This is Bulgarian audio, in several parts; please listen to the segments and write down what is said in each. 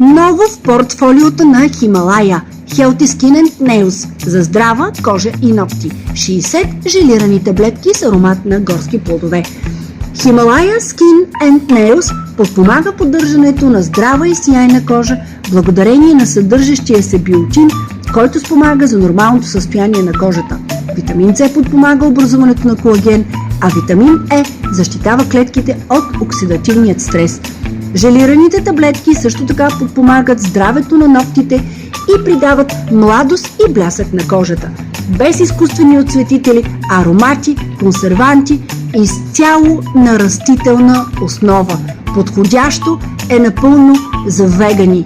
Ново в портфолиото на Хималая Healthy Skin and Nails за здрава кожа и ногти. 60 желирани таблетки с аромат на горски плодове. Himalaya Skin and Nails подпомага поддържането на здрава и сияйна кожа благодарение на съдържащия се биотин, който спомага за нормалното състояние на кожата. Витамин С подпомага образуването на колаген, а витамин Е защитава клетките от оксидативният стрес. Желираните таблетки също така подпомагат здравето на ногтите и придават младост и блясък на кожата. Без изкуствени отцветители, аромати, консерванти, изцяло на растителна основа. Подходящо е напълно за вегани.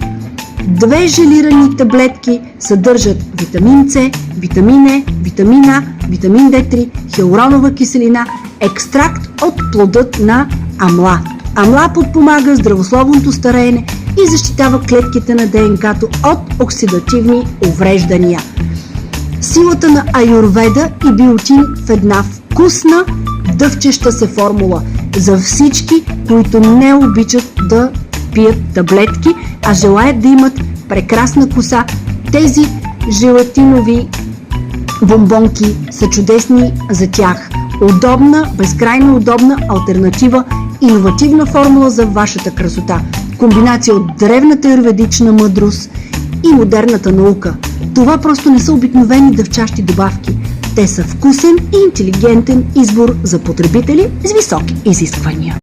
2 желирани таблетки съдържат витамин С, витамин Е, витамин А, витамин Д3, хиалуронова киселина, екстракт от плодът на амла. Амла подпомага здравословното стареене и защитава клетките на ДНК-то от оксидативни увреждания. Силата на аюрведа и биотин в една вкусна, дъвчеща се формула за всички, които не обичат да пият таблетки, а желаят да имат прекрасна коса. Тези желатинови бомбонки са чудесни за тях. Удобна, безкрайно удобна алтернатива, иновативна формула за вашата красота. Комбинация от древната аюрведична мъдрост и модерната наука. Това просто не са обикновени дъвчащи добавки. Те са вкусен и интелигентен избор за потребители с високи изисквания.